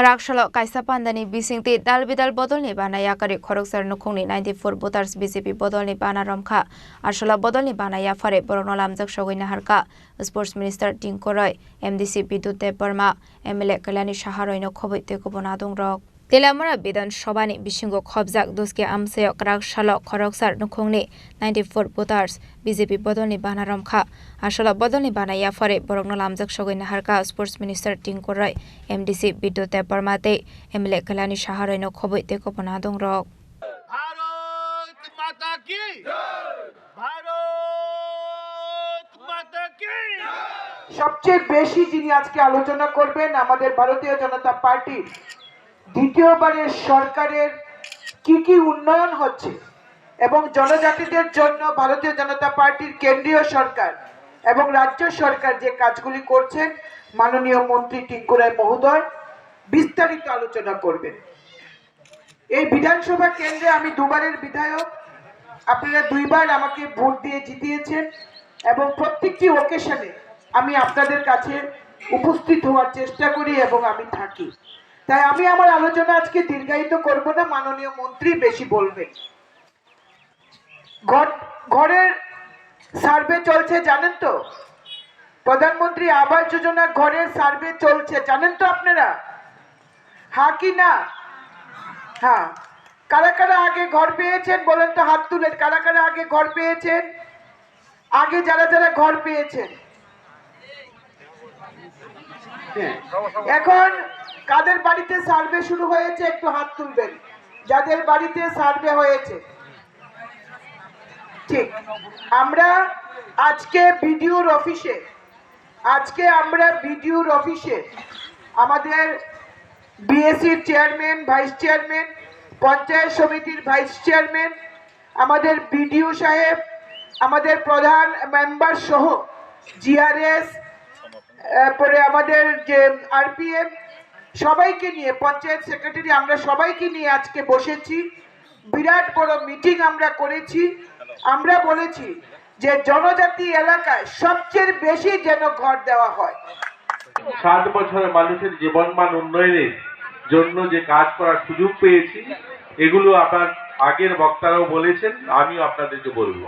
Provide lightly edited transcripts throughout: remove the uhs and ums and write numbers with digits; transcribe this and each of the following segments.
Karakshalo kaisa pandani bisingti dalbidal bodolni banaya kari khoroksar nukhungni 94 voters BJP bodolni bana romkha arshala bodolni banaya fare borono lamjak sogoina harka Sports Minister Tingko Roy MDC Bidut Debarma MLA Kalyani Shaharoino khoboite kobona dongrok Telamara Bidan Shobani Bishingo Khobjak Doske Amseo Karakshalo khoroksar nukhungni 94 voters BJP bodolni bana romkha arshala bodolni banaya fare borono lamjak sogoina harka Sports Minister Tingko Roy MDC Bidut Debarma te MLA Kalyani Shaharoino khoboite kobona dongrok Bharat माता की भारत माता की সবচেয়ে বেশি যিনি আজকে আলোচনা করবেন আমাদের ভারতীয় জনতা পার্টি দ্বিতীয়বারের সরকারের কি উন্নয়ন হচ্ছে এবং জনজাতিদের জন্য ভারতীয় জনতা পার্টির কেন্দ্রীয় সরকার এবং রাজ্য সরকার যে কাজগুলি করছেন মাননীয় মন্ত্রী টিঙ্কু রায় মহোদয় বিস্তারিত আলোচনা করবেন। এই বিধানসভা কেন্দ্রে আমি দুবারের বিধায়ক, আপনারা দুইবার আমাকে ভোট দিয়ে জিতিয়েছেন এবং প্রত্যেকটি ওকেশনে আমি আপনাদের কাছে উপস্থিত হওয়ার চেষ্টা করি এবং আমি থাকি। তাই আমি আমার আলোচনা আজকে দীর্ঘায়িত করব না, মাননীয় মন্ত্রী বেশি বলবেন। ঘরের সার্ভে চলছে জানেন তো, প্রধানমন্ত্রী আবাস যোজনা ঘরের সার্ভে চলছে জানেন তো আপনারা, হ্যাঁ কি না? হ্যাঁ, কারা কারা আগে ঘর পেয়েছেন বলেন তো, হাত তুলেন। কারা কারা আগে ঘর পেয়েছেন? আগে যারা যারা ঘর পেয়েছেন এখন কাদের বাড়িতে সার্ভে শুরু হয়েছে একটু হাত তুলবেন, যাদের বাড়িতে সার্ভে হয়েছে। ঠিক, আমরা আজকে বিডিওর অফিসে আমাদের বিএসসির চেয়ারম্যান, ভাইস চেয়ারম্যান, পঞ্চায়েত সমিতির ভাইস চেয়ারম্যান, আমাদের বিডিও সাহেব, আমাদের প্রধান মেম্বার সহ জিআরএস, পরে আমাদের যে আরপিএম সবাইকে নিয়ে, পঞ্চায়েত সেক্রেটারি, আমরা সবাইকে নিয়ে আজকে বসেছি। বিরাট বড় মিটিং আমরা করেছি। আমরা বলেছি যে জনজাতি এলাকায় সবচেয়ে বেশি যেন ঘর দেওয়া হয়। 7 বছরে মানুষের জীবনমান উন্নয়নের জন্য যে কাজ করার সুযোগ পেয়েছি, এগুলো আপনার আগের বক্তারাও বলেছেন, আমিও আপনাদেরকে বলবো।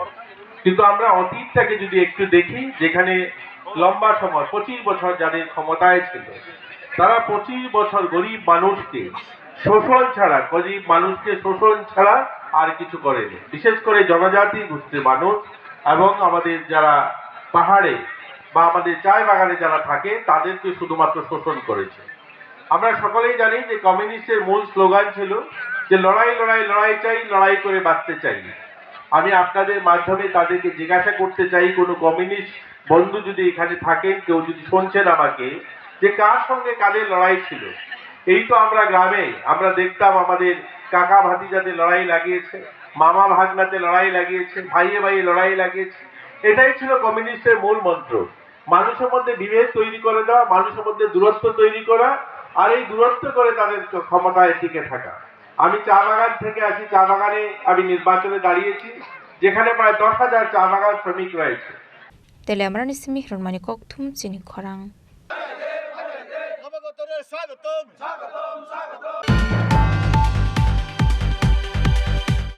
কিন্তু আমরা অতীতটাকে যদি একটু দেখি, যেখানে লম্বা সময় 25 বছর যাদের ক্ষমতায় ছিল, তারা 25 বছর গরিব মানুষকে শোষণ ছাড়া আর কিছু করেনি। বিশেষ করে জনজাতি গোষ্ঠীর মানুষ এবং আমাদের যারা পাহাড়ে বা আমাদের চায় বাগানে যারা থাকে তাদেরকে শুধুমাত্র শোষণ করেছে। আমরা সকলেই জানি যে কমিউনিস্টের মূল স্লোগান ছিল যে লড়াই লড়াই লড়াই চাই, লড়াই করে বাঁচতে চাই। আমি আপনাদের মাধ্যমে তাদেরকে জিজ্ঞাসা করতে চাই, কোনো কমিউনিস্ট বন্ধু যদি এখানে থাকেন, কেউ যদি শুনছেন আমাকে, যে কার সঙ্গে কাদের লড়াই ছিল। এই তো আমরা গ্রামে আমরা দেখতাম আমাদের কাকা ভাতিজাদের লড়াই লাগিয়েছে, মামা ভাগনাতে লড়াই লাগিয়েছে, ভাইয়ে ভাইয়ে লড়াই লাগিয়েছে। এটাই ছিল কমিউনিস্টের মূল মন্ত্র, মানুষের মধ্যে বিভেদ তৈরি করে দেওয়া, মানুষের মধ্যে দূরত্ব তৈরি করা, আর এই দূরত্ব করে তাদের ক্ষমতায় টিকে থাকা। আমি চা বাগান থেকে আসি, চা বাগানে আমি নির্বাচনে দাঁড়িয়েছি, যেখানে প্রায় 10,000 চা বাগান শ্রমিক রয়েছে। Telamrani Simihron Manikok Tum Chini Khorang স্বাগতম স্বাগতম স্বাগতম।